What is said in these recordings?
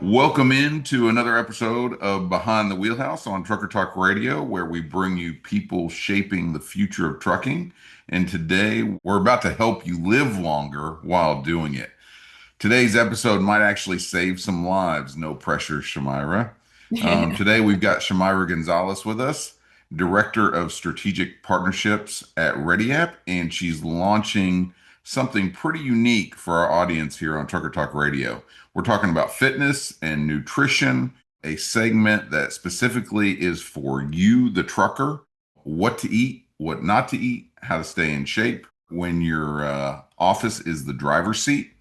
Welcome in to another episode of Behind the Wheelhouse on Trucker Talk Radio, where we bring you people shaping the future of trucking. And today we're about to help you live longer while doing it. Today's episode might actually save some lives. No pressure, Shamaira. Today we've got Shamaira Gonzalez with us, Director of Strategic Partnerships at Readi2Roll, and she's launching something pretty unique for our audience here on Trucker Talk Radio. We're talking about fitness and nutrition, a segment that specifically is for you, the trucker, what to eat, what not to eat, how to stay in shape when your office is the driver's seat.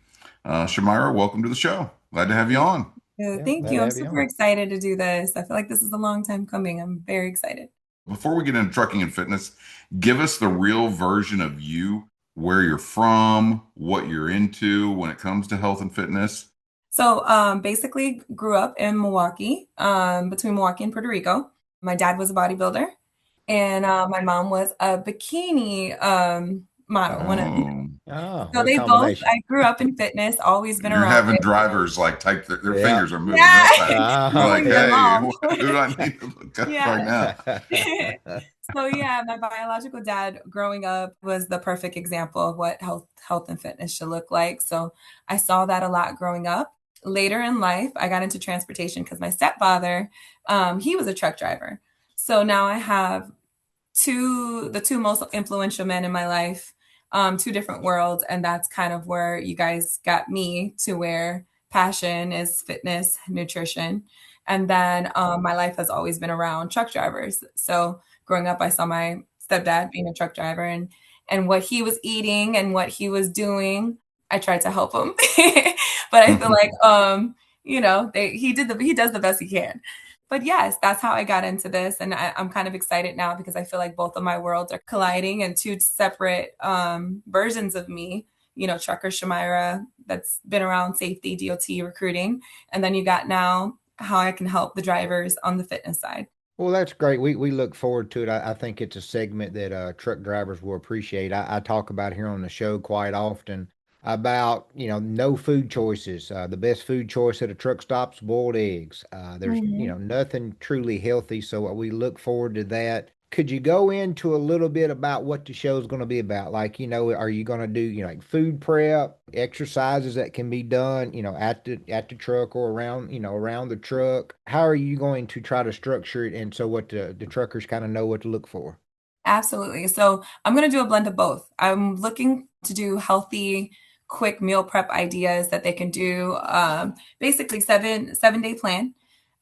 Shamaira, welcome to the show. Glad to have you on. Thank you. I'm super excited to do this. I feel like this is a long time coming. I'm very excited. Before we get into trucking and fitness, give us the real version of you, where you're from, what you're into when it comes to health and fitness. So basically grew up in Milwaukee, between Milwaukee and Puerto Rico. My dad was a bodybuilder and my mom was a bikini model. So they both, I grew up in fitness, always been You're around having it. drivers like type their fingers are moving Yeah. real fast. You're like, hey, who do I need to look at right now? So yeah, my biological dad growing up was the perfect example of what health and fitness should look like. So I saw that a lot growing up. Later in life, I got into transportation because my stepfather, he was a truck driver. So now I have the two most influential men in my life, two different worlds. And that's kind of where you guys got me to where passion is fitness, nutrition. And then my life has always been around truck drivers. So growing up, I saw my stepdad being a truck driver and what he was eating and what he was doing. I tried to help him, but I feel like, he does the best he can. But yes, that's how I got into this. And I'm kind of excited now because I feel like both of my worlds are colliding and two separate versions of me, trucker Shamaira that's been around safety, DOT, recruiting. And then you got now how I can help the drivers on the fitness side. Well, that's great. We look forward to it. I think it's a segment that truck drivers will appreciate. I talk about here on the show quite often about, no food choices. The best food choice at a truck stop's boiled eggs. There's, nothing truly healthy. So we look forward to that. Could you go into a little bit about what the show is going to be about? Like, are you going to do, like food prep, exercises that can be done, at the truck or around, around the truck? How are you going to try to structure it and so what the truckers kind of know what to look for? Absolutely. So I'm going to do a blend of both. I'm looking to do healthy, quick meal prep ideas that they can do, basically 7-day plan.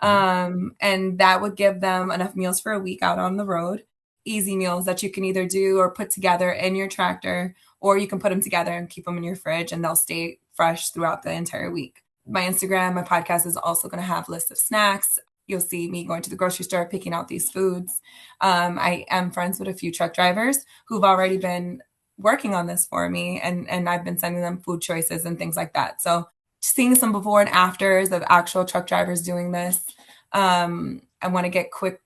And that would give them enough meals for a week out on the road. Easy meals that you can either do or put together in your tractor, or you can put them together and keep them in your fridge and they'll stay fresh throughout the entire week. My Instagram, my podcast is also going to have lists of snacks. You'll see me going to the grocery store, picking out these foods. I am friends with a few truck drivers who've already been working on this for me, and I've been sending them food choices and things like that. So seeing some before and afters of actual truck drivers doing this. I want to get quick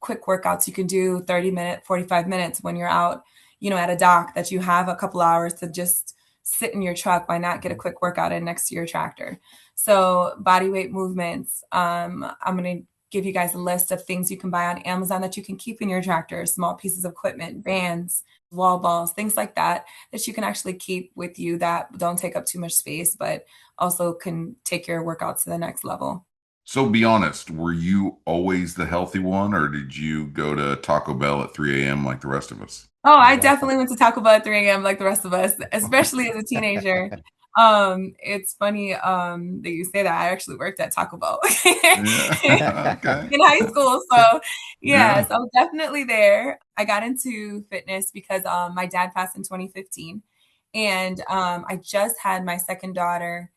workouts. You can do 30-minute, 45 minutes when you're out, at a dock that you have a couple hours to just sit in your truck. Why not get a quick workout in next to your tractor? So body weight movements. I'm going to give you guys a list of things you can buy on Amazon that you can keep in your tractor, small pieces of equipment, bands, wall balls, things like that you can actually keep with you that don't take up too much space, but also can take your workouts to the next level. So be honest, were you always the healthy one, or did you go to Taco Bell at 3 a.m. like the rest of us? Oh, I definitely went to Taco Bell at 3 a.m. like the rest of us, especially as a teenager. It's funny that you say that. I actually worked at Taco Bell in high school. So so I was definitely there. I got into fitness because my dad passed in 2015. And I just had my second daughter,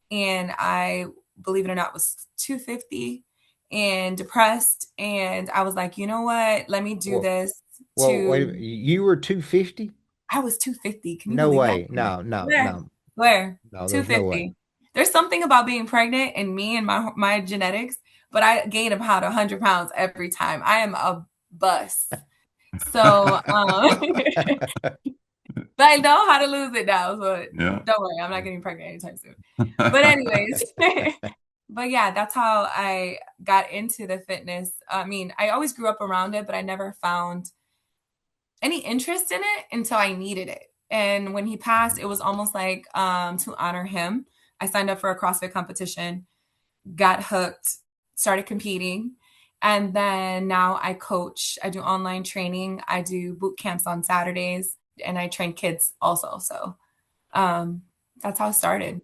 and I, believe it or not, was 250 and depressed. And I was like, you know what? Let me do this. Well, wait, you were 250? I was 250. Can you No believe way. that? No. Where? No, 250. no way. There's something about being pregnant and me and my genetics, but I gain about 100 pounds every time. I am a bus. So, but I know how to lose it now. So don't worry, I'm not getting pregnant anytime soon. But anyways, But yeah, that's how I got into the fitness. I mean, I always grew up around it, but I never found any interest in it until I needed it. And when he passed, it was almost like to honor him. I signed up for a CrossFit competition, got hooked, started competing. And then now I coach, I do online training, I do boot camps on Saturdays, and I train kids also. So um, that's how it started.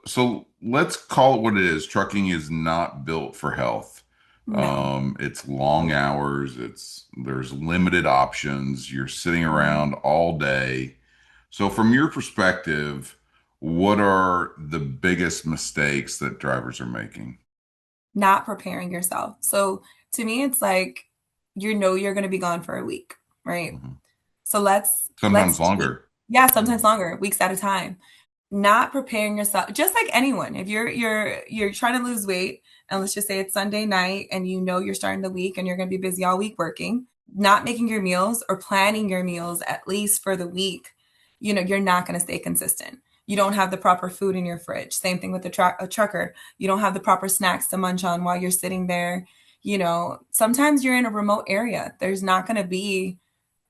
So let's call it what it is. Trucking is not built for health. No. It's long hours. There's limited options. You're sitting Mhm. around all day. So from your perspective, what are the biggest mistakes that drivers are making? Not preparing yourself. So to me, it's like you know you're going to be gone for a week, right? Mhm. So let's Sometimes tweak. longer. Yeah, sometimes Mhm. longer, weeks at a time. Not preparing yourself, just like anyone. If you're trying to lose weight, and let's just say it's Sunday night, and you know you're starting the week, and you're going to be busy all week working, not making your meals or planning your meals at least for the week, you're not going to stay consistent. You don't have the proper food in your fridge. Same thing with a trucker. You don't have the proper snacks to munch on while you're sitting there. Sometimes you're in a remote area. There's not going to be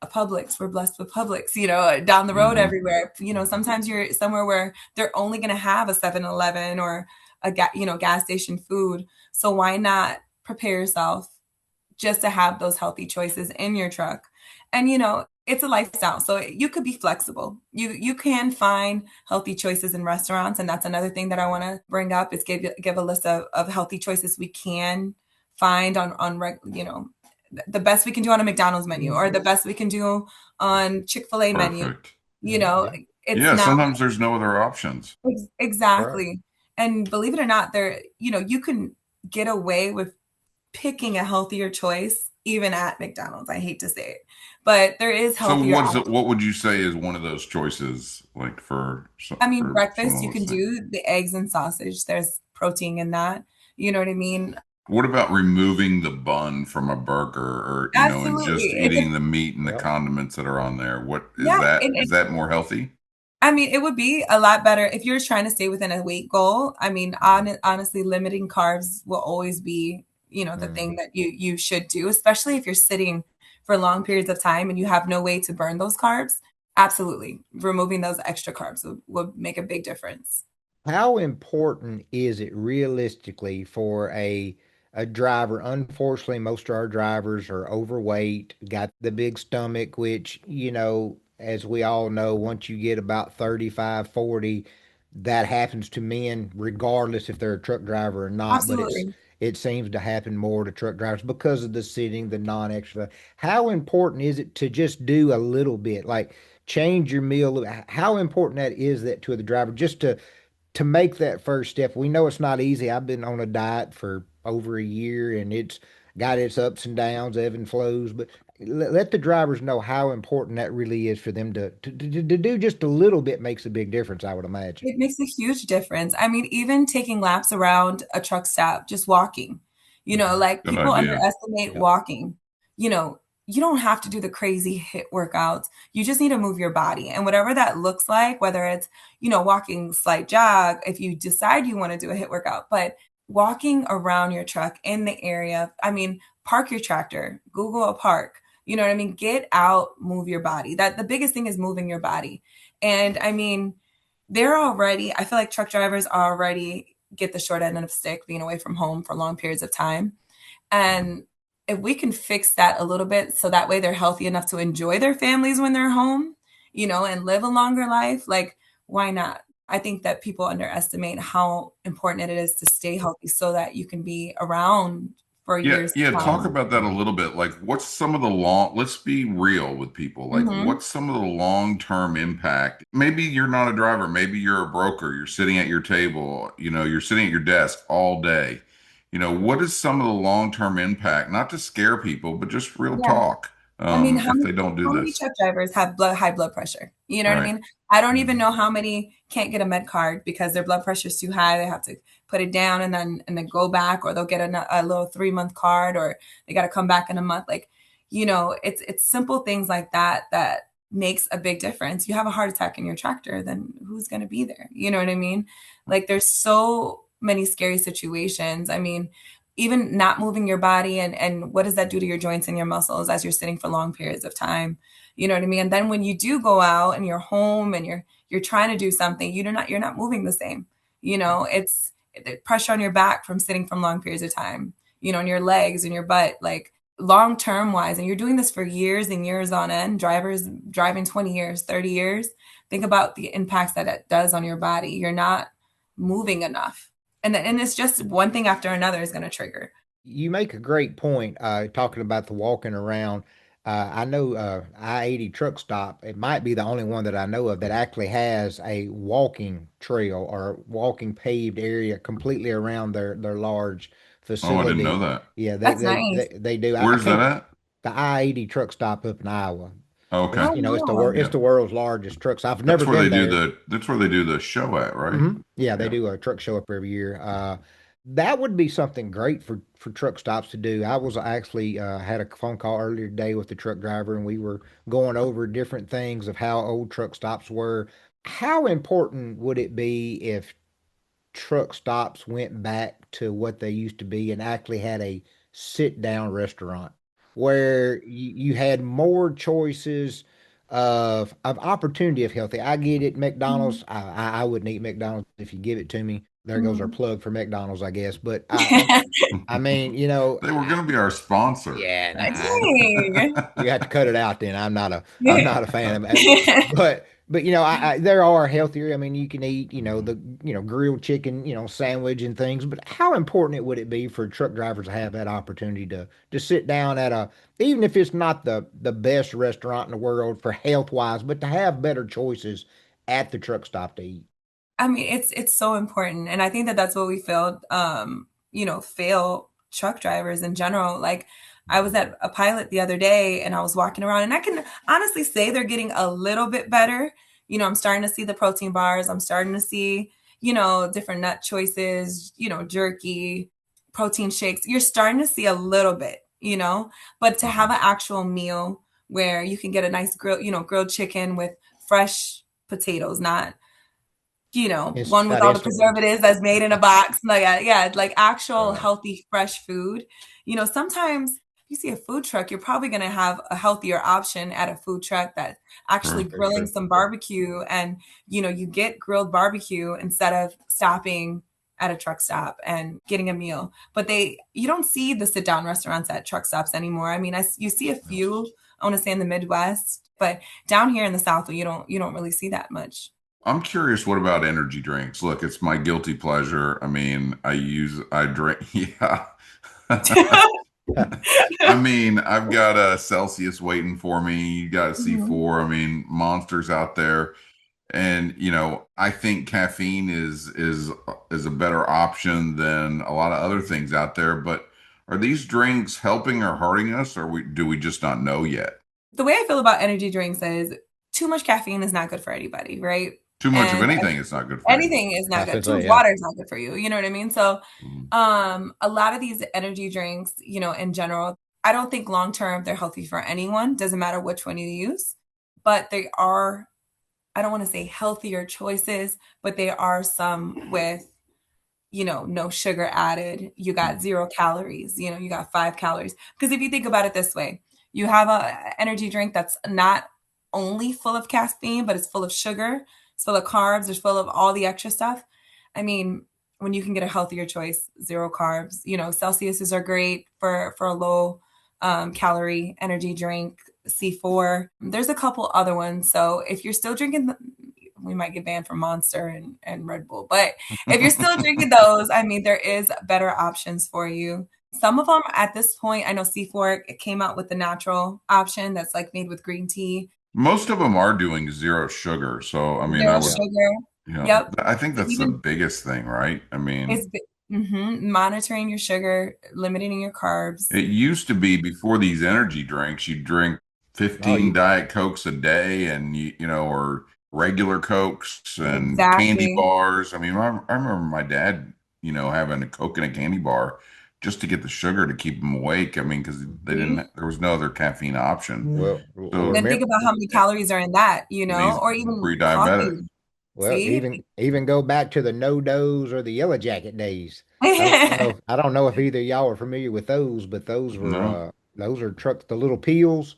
a Publix. We're blessed with Publix, down the road Hmm. everywhere. Mhm. Sometimes you're somewhere where they're only going to have a 7-Eleven or gas station food. So why not prepare yourself just to have those healthy choices in your truck? And it's a lifestyle, so you could be flexible. You can find healthy choices in restaurants, and that's another thing that I want to bring up is give a list of healthy choices we can find on the best we can do on a McDonald's menu or the best we can do on Chick-fil-A menu. Perfect. You Mhm. know, Yeah. it's Yeah, not sometimes there's no other options. Right. exactly. And believe it or not, you can get away with picking a healthier choice even at McDonald's. I hate to say it, but there is So healthier what would you say is one of those choices like I mean, for breakfast, someone you can listening? do the eggs and sausage. There's protein in that. You know what I mean? What about removing the bun from a burger or, and just Absolutely. eating the meat and the Yep. condiments that are on there? What is Yeah. that? And Is that more healthy? I mean, it would be a lot better if you're trying to stay within a weight goal. I mean, Mhm. honestly, limiting carbs will always be, the thing Mhm. that you should do, especially if you're sitting for long periods of time and you have no way to burn those carbs. Absolutely. Removing those extra carbs would make a big difference. How important is it realistically for a driver? Unfortunately, most of our drivers are overweight, got the big stomach, which, as we all know, once you get about 35, 40, that happens to men regardless if they're a truck driver or not, but Absolutely. it seems to happen more to truck drivers because of the sitting, the non-exercise. How important is it to just do a little bit, like change your meal? How important that is that to the driver just to make that first step? We know it's not easy. I've been on a diet for over a year and it's got its ups and downs, ebb and flows, but let the drivers know how important that really is for them to do just a little bit makes a big difference, I would imagine. It makes a huge difference. I mean, even taking laps around a truck stop, just walking, Mhm. like Good people idea. underestimate Yep. walking. You know, you don't have to do the crazy hit workouts. You just need to move your body. And whatever that looks like, whether it's, walking slight jog, if you decide you want to do a hit workout, but walking around your truck in the area, I mean, park your tractor, Google a park. You know what I mean? Get out, move your body. That the biggest thing is moving your body. And I mean, I feel like truck drivers already get the short end of the stick being away from home for long periods of time. And if we can fix that a little bit so that way they're healthy enough to enjoy their families when they're home, and live a longer life, like, why not? I think that people underestimate how important it is to stay healthy so that you can be around for Yeah, years to yeah, talk come. about that a little bit. Like, what's some of the let's be real with people. Like, Hmm. what's some of the long-term impact? Maybe you're not a driver, maybe you're a broker, you're sitting at your table, you're sitting at your desk all day. What is some of the long-term impact? Not to scare people, but just real Yeah. talk, I mean, if they don't do how many this. truck drivers have high blood pressure? You know what I Right. mean? I don't even Mhm. know how many can't get a med card because their blood pressure is too high. They have to put it down and then go back, or they'll get a little 3-month card, or they got to come back in a month. Like, it's simple things like that that makes a big difference. You have a heart attack in your tractor, then who's going to be there? You know what I mean? Like, there's so many scary situations. I mean, even not moving your body and what does that do to your joints and your muscles as you're sitting for long periods of time? You know what I mean? And then when you do go out and you're home and you're trying to do something, you're not moving the same. You know, it's the pressure on your back from sitting from long periods of time, you know, and your legs and your butt, like long term wise. And you're doing this for years and years on end, drivers driving 20 years, 30 years. Think about the impacts that it does on your body. You're not moving enough. And it's just one thing after another is going to trigger. You make a great point talking about the walking around. I know I-80 truck stop, it might be the only one that I know of that actually has a walking trail or walking paved area completely around their large Oh, I didn't know facility. that. Yeah, That's nice. they do. I Where's that can't, at? the I-80 truck stop up in Iowa. Oh, It's, okay. Oh, you know, wow. it's Yeah. the world's largest truck stop. I've never That's where been they do there. the show at, right? Yeah, they Yeah. do a truck show up every year. That would be something great for truck stops to do. I was actually had a phone call earlier today with the truck driver, and we were going over different things of how old truck stops were. How important would it be if truck stops went back to what they used to be and actually had a sit down restaurant where you had more choices of opportunity of healthy. I get it, Mhm. McDonald's. I wouldn't eat McDonald's if you give it to me. There goes our Mhm. plug for McDonald's, I guess. But I mean, you know, They were going to be our sponsor. yeah, nah, Dang. you have to cut it out then. I'm not a fan of it. But you know, there are healthier. I mean, you can eat, you know, the grilled chicken, you know, sandwich and things. But how important it would it be for truck drivers to have that opportunity to sit down at a, even if it's not the best restaurant in the world for health wise, but to have better choices at the truck stop to eat. I mean, it's so important, and I think that that's what we failed, you know, fail truck drivers in general. Like, I was at a pilot the other day, and I was walking around, and I can honestly say they're getting a little bit better. You know, I'm starting to see the protein bars. I'm starting to see, you know, different nut choices. You know, jerky, protein shakes. You're starting to see a little bit, you know, but to have Mhm. an actual meal where you can get a nice grill, you know, grilled chicken with fresh potatoes, not you know, It's one with not all the instant ones. preservatives that's made in a box. Like, yeah, like actual Right. healthy, fresh food. You know, sometimes if you see a food truck, you're probably going to have a healthier option at a food truck that's actually Sure. Very grilling true. some barbecue. And, you know, you get grilled barbecue instead of stopping at a truck stop and getting a meal. But you don't see the sit down restaurants at truck stops anymore. I mean, you see a Yeah. few, I want to say in the Midwest, but down here in the South, you don't really see that much. I'm curious, what about energy drinks? Look, it's my guilty pleasure. I mean, I drink, yeah. I mean, I've got a Celsius waiting for me. You got a Mhm. C4. I mean, monsters out there. And, I think caffeine is a better option than a lot of other things out there. But are these drinks helping or hurting us, or do we just not know yet? The way I feel about energy drinks is too much caffeine is not good for anybody, right? Too much of And anything is not good for anybody. anything is I not good. should Too say, much yeah. water is not good for you. You know what I mean? So, Mhm. a lot of these energy drinks, you know, in general, I don't think long term they're healthy for anyone. Doesn't matter which one you use, but they are. I don't want to say healthier choices, but they are some with you know, no sugar added. You got 0 calories, you know, you got 5 calories. Because if you think about it this way, you have a energy drink that's not only full of caffeine, but it's full of sugar, it's full of carbs, it's full of all the extra stuff. I mean, when you can get a healthier choice, 0 carbs, you know, Celsiuses are great for a low calorie energy drink. C4. There's a couple other ones. So if you're still drinking, we might get banned from Monster and Red Bull. But if you're still drinking those, I mean, there is better options for you. Some of them at this point, I know C4 it came out with the natural option that's like made with green tea, Most of them are doing zero sugar. So, I mean, zero Yeah. sugar. Yep. I think But that's the even biggest thing, right? I mean, it's monitoring your sugar, limiting your carbs. it used to be before these energy drinks, you drink Oh, 15 Diet Cokes a day and or regular Cokes and candy Exactly. bars. I mean, I remember my dad, having a Coke and a candy bar just to get the sugar to keep him awake. I mean, because See? there was no other caffeine option. well, So, And think remember, about how many calories are in that, you and know, he's or even coffee. pre-diabetic. Well, See? even go back to the no dose or the yellow jacket days. I don't know if either of y'all are familiar with those, but No. those are trucks, the little peels.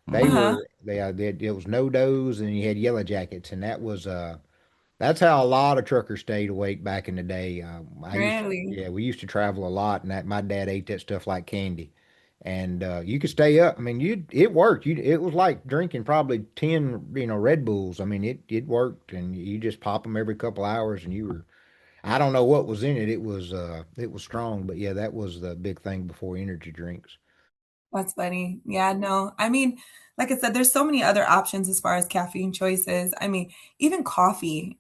They Mm. Uh-huh. were it was no dose, and you had yellow jackets, and that's how a lot of truckers stayed awake back in the day. Really? Yeah, we used to travel a lot, and my dad ate that stuff like candy. And you could stay up. I mean, it worked. It was like drinking probably 10, Red Bulls. I mean, it worked, and you just pop them every couple hours, and you were. I don't know what was in it. It was strong, but yeah, that was the big thing before energy drinks. That's funny. Yeah, no. I mean, like I said, there's so many other options as far as caffeine choices. I mean, even coffee,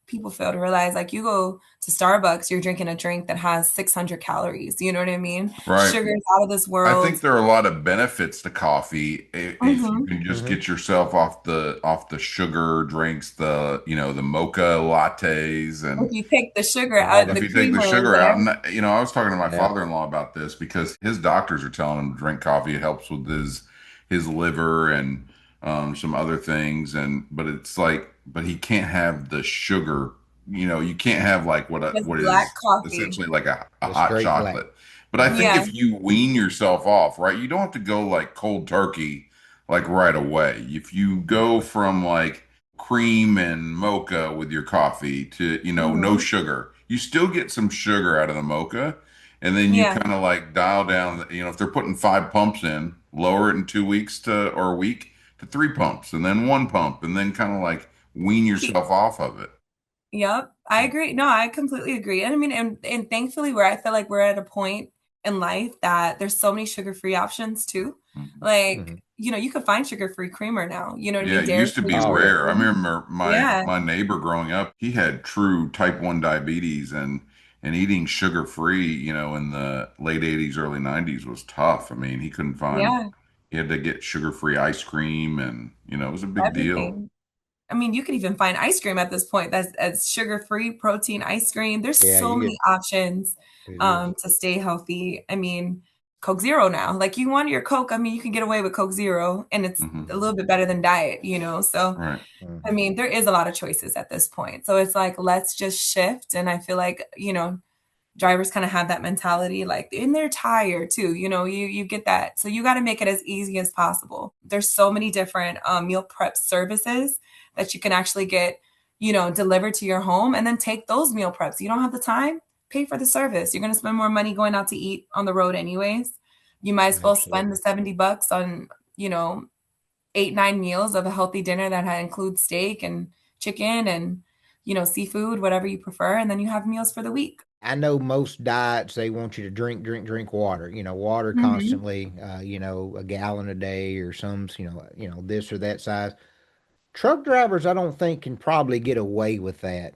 people fail to realize like you go to Starbucks, you're drinking a drink that has 600 calories. You know what I mean? Right. Sugar's out of this I world. think there are a lot of benefits to coffee if you Hmm. can just Hmm. get yourself off the sugar drinks, the mocha lattes, If and you take the sugar All out, if the the you take the creamer, sugar out, whatever. and I was talking to my Yeah, father-in-law about this because his doctors are telling him to drink coffee. It helps with his liver and some other things, but he can't have the sugar. You can't have like Just what black is coffee. essentially like a the hot straight black. chocolate. But I think Yeah. if you wean yourself off, right, you don't have to go like cold turkey like right away. If you go from like cream and mocha with your coffee to, no Hmm. sugar. You still get some sugar out of the mocha, and then you Yeah. kind of like dial down, if they're putting 5 pumps in, lower it in 2 weeks or a week to 3 pumps, and then 1 pump, and then kind of like wean Keep yourself off of it. Yep, I agree. No, I completely agree. And I mean, and thankfully, where I feel like we're at a point in life that there's so many sugar-free options too. Mhm. Like, Hmm. you can find sugar-free creamer now. You know what I Yeah, mean? it used to be Dairy-free Oh yeah. rare. I creamer. remember my Yeah, my neighbor growing up, he had true type 1 diabetes and eating sugar free, in the late 80s, early 90s was tough. I mean, yeah, he had to get sugar free ice cream and, it was a big deal. everything. I mean, you can even find ice cream at this point that's sugar-free protein ice cream. There's Yeah, so you many get options it is. to stay healthy. I mean, Coke Zero now. Like you want your Coke, I mean, you can get away with Coke Zero and it's Hmm. a little bit better than diet. So Right. I Hmm. mean, there is a lot of choices at this point. So it's like let's just shift. And I feel like, drivers kind of have that mentality like and they're tired too, you get that, so you got to make it as easy as possible. There's so many different meal prep services that you can actually get delivered to your home and then take those meal preps. You don't have the time, pay for the service. You're going to spend more money going out to eat on the road anyways. You might as well spend the Absolutely. $70 on 8 9 meals of a healthy dinner that includes steak and chicken and seafood, whatever you prefer, and then you have meals for the week. I know most diets they want you to drink, drink, drink water. Water Hmm. constantly. A gallon a day or some. This or that size. Truck drivers, I don't think can probably get away with that.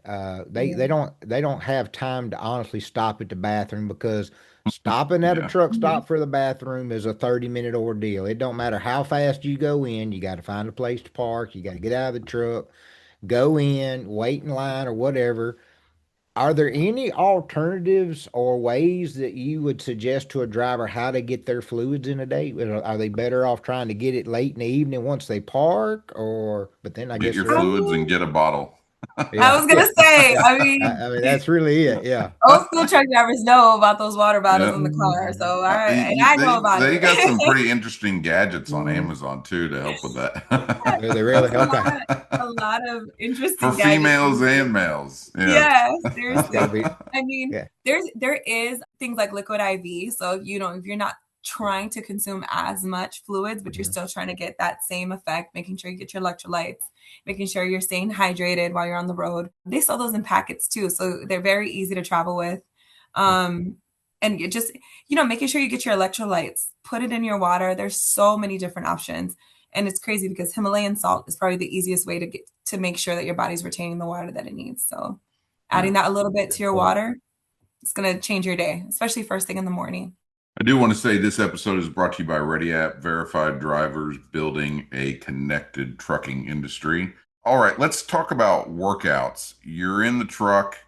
They don't have time to honestly stop at the bathroom because stopping at a Yeah. truck Mhm. stop for the bathroom is a 30-minute ordeal. It don't matter how fast you go in, you got to find a place to park, you got to get out of the truck, go in, wait in line or whatever. Are there any alternatives or ways that you would suggest to a driver how to get their fluids in a day? Are they better off trying to get it late in the evening once they park, or? But then I Get guess your there are. I fluids and mean, get a bottle. I Yeah, was yeah, gonna say, yeah. I I, mean, I mean that's really it. Yeah. old school truck drivers know about those water bottles Yeah. in the car, Hmm. so I know about They got some it. pretty interesting gadgets on Hmm. Amazon too to help with Do they really? a Okay. lot, a lot of for interesting gadgets females these and days. males. Yeah. Yeah, That's got to seriously. be. I mean, Yeah. there is things like liquid IV. So, if you're not trying to consume as much fluids, but you're Hmm. still trying to get that same effect, making sure you get your electrolytes, making sure you're staying hydrated while you're on the road. They sell those in packets too, so they're very easy to travel with. Um, and you just, making sure you get your electrolytes, put it in your water. There's so many different options. And it's crazy because Himalayan salt is probably the easiest way to make sure that your body's retaining the water that it needs. So Yeah. adding that a little bit to Good your point. water, it's going to change your day, especially first thing in the morning. I do want to say this episode is brought to you by Ready App, verified drivers building a connected trucking industry. All right, let's talk about workouts. You're in the truck,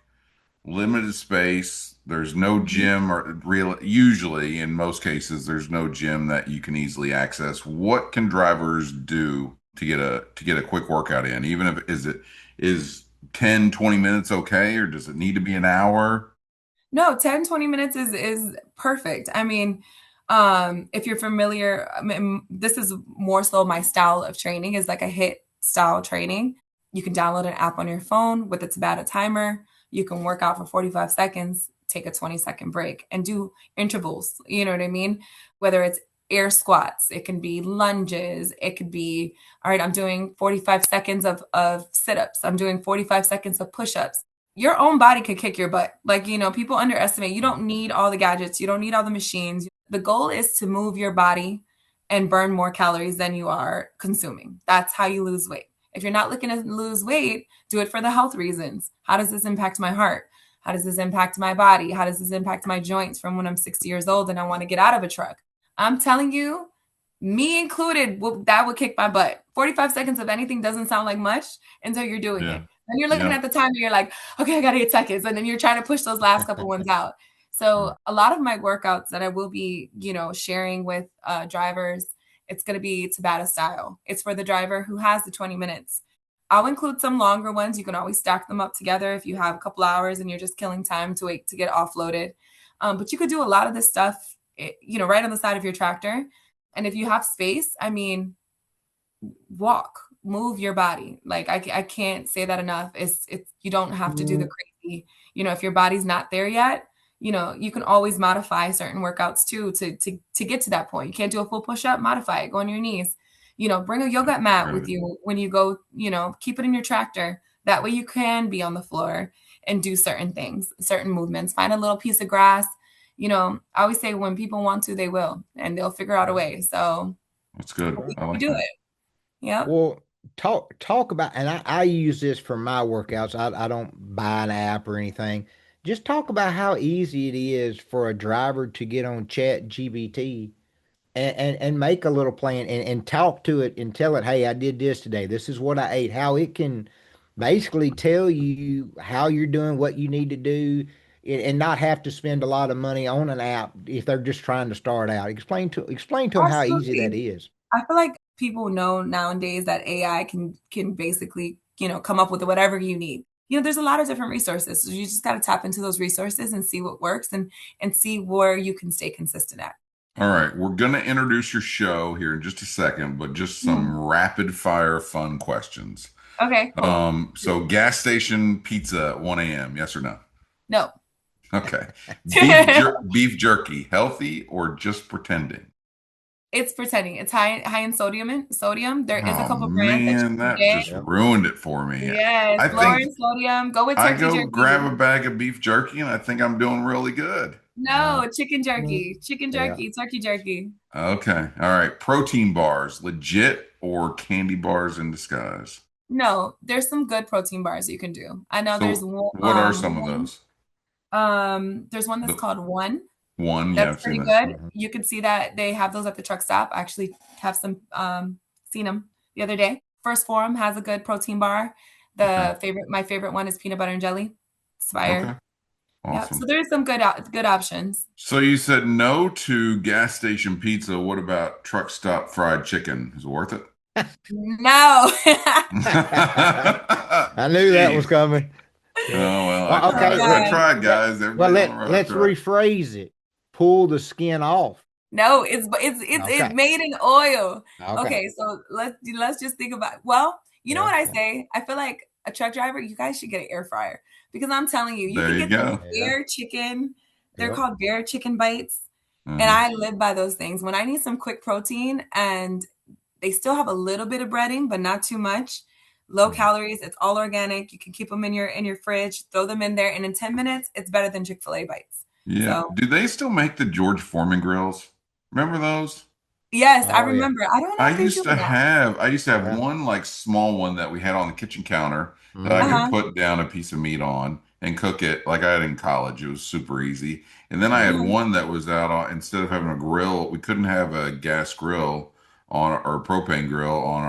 limited space. There's no Mhm. gym or usually in most cases there's no gym that you can easily access. What can drivers do to get a quick workout in? Even if is 10, 20 minutes okay, or does it need to be an hour? No, 10, 20 minutes is perfect. I mean, if you're familiar, I mean, this is more so my style of training is like a HIIT style training. You can download an app on your phone with a Tabata timer. You can work out for 45 seconds, take a 20-second break, and do intervals. You know what I mean? Whether it's air squats, it can be lunges, it could be, all right, I'm doing 45 seconds of sit-ups, I'm doing 45 seconds of push-ups. Your own body could kick your butt. Like, people underestimate. You don't need all the gadgets. You don't need all the machines. The goal is to move your body and burn more calories than you are consuming. That's how you lose weight. If you're not looking to lose weight, do it for the health reasons. How does this impact my heart? How does this impact my body? How does this impact my joints from when I'm 60 years old and I want to get out of a truck? I'm telling you, me included, that would kick my butt. 45 seconds of anything doesn't sound like much until you're doing it. Yeah. And you're looking Yeah. at the time and you're like, okay, I got 8 seconds. And then you're trying to push those last couple ones out. So a lot of my workouts that I will be, sharing with drivers, it's going to be Tabata style. It's for the driver who has the 20 minutes. I'll include some longer ones. You can always stack them up together if you have a couple hours and you're just killing time to wait to get offloaded. But you could do a lot of this stuff, right on the side of your tractor. And if you have space, I mean, walk, move your body. Like I can't say that enough. It's you don't have to do the crazy, if your body's not there yet, you can always modify certain workouts too to get to that point. You can't do a full push-up, modify it, go on your knees. Bring a yoga mat with Right. you when you go, keep it in your tractor. That way you can be on the floor and do certain things, certain movements. Find a little piece of grass. I always say when people want to, they will, and they'll figure out a way. So That's good. I we like do that. it. Yeah. Well, talk about, and I use this for my workouts. I don't buy an app or anything. Just talk about how easy it is for a driver to get on Chat GBT and make a little plan and talk to it and tell it, hey, I did this today. This is what I ate. How it can basically tell you how you're doing, what you need to do, and not have to spend a lot of money on an app if they're just trying to start out. Explain to them how easy that Absolutely. is. I feel like people know nowadays that AI can basically, come up with whatever you need. There's a lot of different resources. So you just got to tap into those resources and see what works and see where you can stay consistent at. All right, we're going to introduce your show here in just a second, but just some Mhm. rapid fire fun questions. Okay, cool. So gas station pizza at 1 a.m., yes or no? No. Okay. Beef jerky, healthy or just pretending? It's pretending. It's high in sodium. There is a Oh couple brands that you man, can that get. just Yep. ruined it for me. Yes, I lower think in sodium. Go with I turkey go grab jerky. a bag of beef jerky and I think I'm doing really good. No, chicken jerky. Chicken Yeah. jerky, turkey jerky. Okay. All right. Protein bars, legit or candy bars in disguise? No, there's some good protein bars you can do. I know there's So what are some of those? there's one that's The called One. one, yeah, That's I've seen pretty that. good. Mhm. You can see that they have those at the truck stop. I actually have some seen them the other day. First Forum has a good protein bar. Okay. My favorite one is peanut butter and jelly. It's fire. Okay. Yeah. So Awesome. there's some good options. So you said no to gas station pizza. What about truck stop fried chicken? Is it worth it? No. I knew that was Jeez. coming. Yeah. Oh well, Well, Oh okay. I God. tried, guys. Well, Everybody on the road let's tried. rephrase it. Pull the skin off. No, it's Okay. made in oil. Okay. Okay, so let's just think about, well, you know Yeah. what I Yeah. say? I feel like a truck driver, you guys should get an air fryer because I'm telling you, you There can you get those go. Yeah. bear chicken. They're Yep. called bear chicken bites. And Uh-huh. I live by those things. When I need some quick protein and they still have a little bit of breading, but not too much. Low Mhm. calories, it's all organic. You can keep them in your fridge, throw them in there, and in 10 minutes, it's better than Chick-fil-A bites. Yeah. So Do they still make the George Foreman grills? Remember those? yes, I Oh yeah. remember. I don't know if they do now. I used to have Yeah. one like small one that we had on the kitchen counter that I could Hmm. Uh-huh. put down a piece of meat on and cook it like I had in college. It was super easy. And then I had Mhm. one that was out on, instead of having a grill, we couldn't have a gas grill on or a propane grill on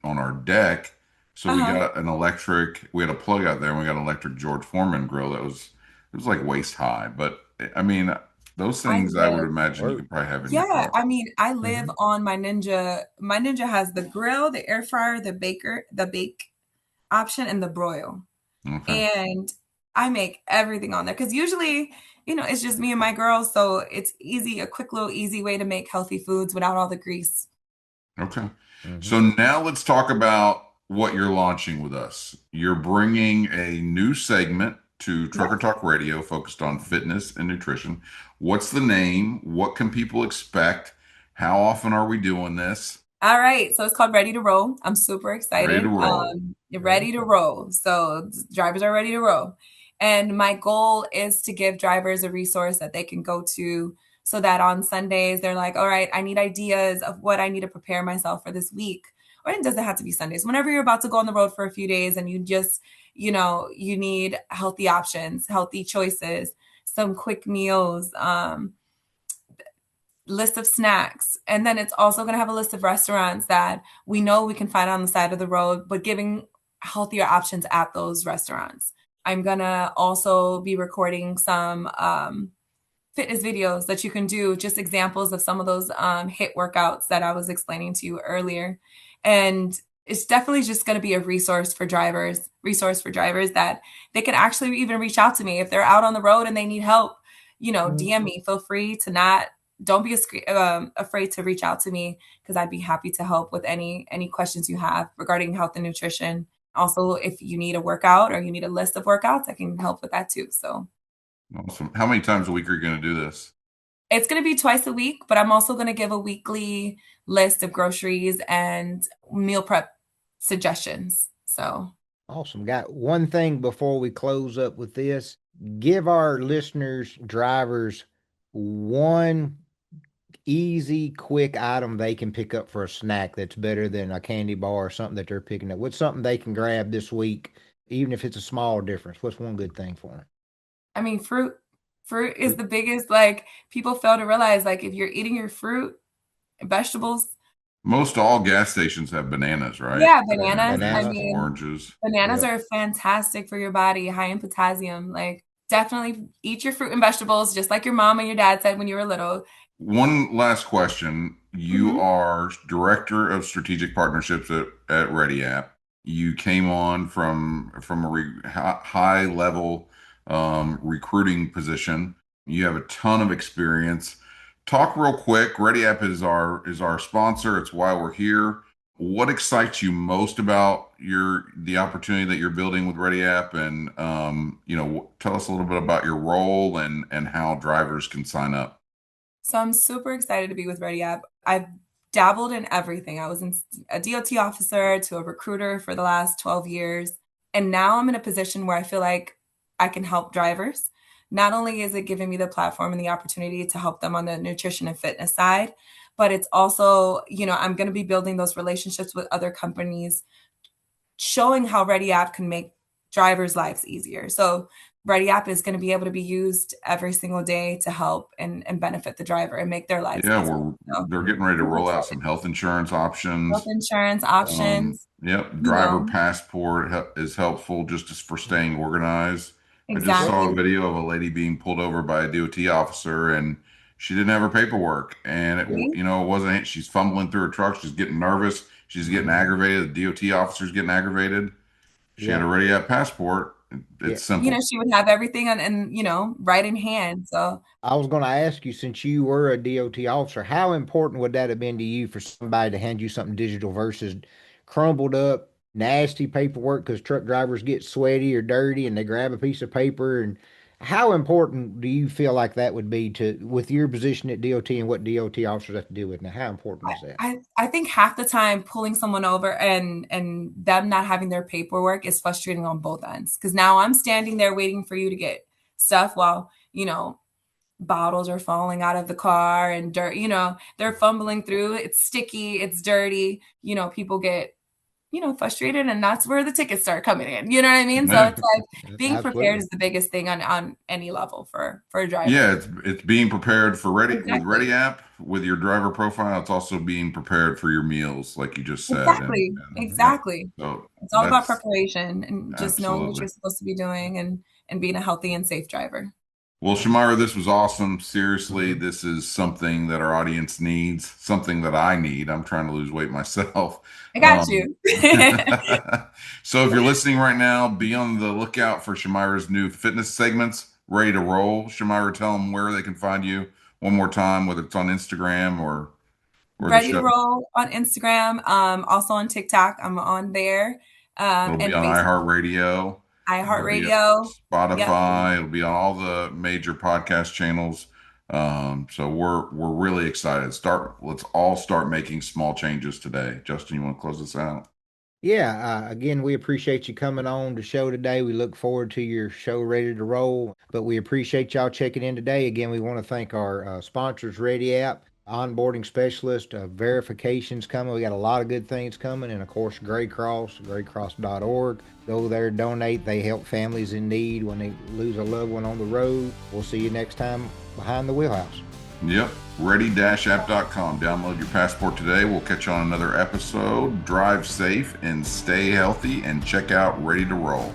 our deck. So we Uh-huh. got an electric, we had a plug out there and we got an electric George Foreman grill that was it was like waist high. But I mean, those I things I would live, imagine you Work. could probably have in your yeah, car. I mean, I live Hmm. on my Ninja. My Ninja has the grill, the air fryer, the bake. option and the broil. Okay. And I make everything on there because usually, it's just me and my girls. So it's easy, a quick little easy way to make healthy foods without all the grease. Okay. Mm-hmm. So now let's talk about what you're launching with us. You're bringing a new segment to Trucker Yep. Talk Radio focused on fitness and nutrition. What's the name? What can people expect? How often are we doing this? All right. So it's called Readi2Roll. I'm super Ready to excited. roll. Very Ready to cool. roll. So drivers are ready to roll. And my goal is to give drivers a resource that they can go to so that on Sundays they're like, all right, I need ideas of what I need to prepare myself for this week. Or it doesn't have to be Sundays. Whenever you're about to go on the road for a few days and you just, you need healthy options, healthy choices, some quick meals, list of snacks. And then it's also going to have a list of restaurants that we know we can find on the side of the road, but giving healthier options at those restaurants. I'm going to also be recording some fitness videos that you can do, just examples of some of those HIIT workouts that I was explaining to you earlier. And it's definitely just going to be a resource for drivers that they can actually even reach out to me if they're out on the road and they need help. DM me. Feel free to not don't be afraid to reach out to me because I'd be happy to help with any questions you have regarding health and nutrition. Also, if you need a workout or you need a list of workouts, I can help with that too. So Awesome. How many times a week are you going to do this? it's going to be twice a week, but I'm also going to give a weekly list of groceries and meal prep suggestions. So Awesome. Got one thing before we close up with this. Give our listeners, drivers, one easy, quick item they can pick up for a snack that's better than a candy bar or something that they're picking up. What's something they can grab this week, even if it's a small difference? What's one good thing for them? I mean, fruit is Fruit. the biggest, like people fail to realize, like if you're eating your fruit, vegetables, Most all gas stations have bananas, right? yeah, And bananas. I these Bananas. mean, oranges. bananas Yep. are fantastic for your body, high in potassium. Like definitely eat your fruit and vegetables, just like your mom and your dad said when you were little. One last question. You Mhm. are director of strategic partnerships at Ready You came on from a high level recruiting position. You have a ton of experience. Talk real quick. Ready is our sponsor. It's why we're here. What excites you most about the opportunity that you're building with Ready and tell us a little bit about your role and how drivers can sign up. So I'm super excited to be with Ready App. I've dabbled in everything. I was a DOT officer to a recruiter for the last 12 years. And now I'm in a position where I feel like I can help drivers. Not only is it giving me the platform and the opportunity to help them on the nutrition and fitness side, but it's also, I'm going to be building those relationships with other companies, showing how Ready App can make drivers' lives easier. So Ready App is going to be able to be used every single day to help and benefit the driver and make their lives Yeah, easier. So they're getting ready to super roll out excited. some health insurance Health options. insurance options, Yep, you driver know, passport is helpful for staying organized. I just Yep. saw a exactly. video of a lady being pulled over by a DOT officer, and she didn't have her paperwork, and See? it wasn't. She's fumbling through her truck. She's getting nervous. She's getting Mhm. aggravated. The DOT officer's getting aggravated. She had Yeah. a ready app passport. Yeah. It's simple. She would have everything and right in hand. So I was going to ask you, since you were a DOT officer, how important would that have been to you for somebody to hand you something digital versus crumbled up, nasty paperwork? Because truck drivers get sweaty or dirty and they grab a piece of paper. And how important do you feel like that would be to with your position at DOT and what DOT officers have to deal with? Now, how important is that? I think half the time pulling someone over and them not having their paperwork is frustrating on both ends. Because now I'm standing there waiting for you to get stuff while, bottles are falling out of the car and dirt, they're fumbling through. It's sticky, it's dirty. People get, frustrated and that's where the tickets start coming in. You know what I mean? So Yeah. it's like being prepared Absolutely. is the biggest thing on any level for a driver. Yeah, it's being prepared for Ready Exactly. app with your driver profile. It's also being prepared for your meals, like you just said, Exactly. and yeah. Exactly. So It's all about that's preparation and just knowing what absolutely you're supposed to be doing and being a healthy and safe driver. Well, Shamaira, this was awesome. Seriously, this is something that our audience needs, something that I need. I'm trying to lose weight myself. I got Um, you. so if you're listening right now, be on the lookout for Shamaira's new fitness segments, Ready to Roll. Shamaira, tell them where they can find you one more time, whether it's on Instagram or the Ready to show. roll on Instagram, also on TikTok. I'm on there, It'll be and on Facebook, iHeartRadio. It'll be on iHeartRadio. Yep. Spotify. It'll be on all the major podcast channels. So we're really excited. Let's all start making small changes today. Justin, you want to close this out? Yeah, again, we appreciate you coming on the show today. We look forward to your show Ready to Roll, but we appreciate y'all checking in today. Again, we want to thank our sponsors, Ready App, onboarding specialist, verifications coming. We got a lot of good things coming, and of course, Gray Cross, graycross.org. Go there, donate. They help families in need when they lose a loved one on the road. We'll see you next time behind the wheelhouse. Yep. Readi-app.com. Download your passport today. We'll catch you on another episode. Drive safe and stay healthy, and check out Ready to Roll.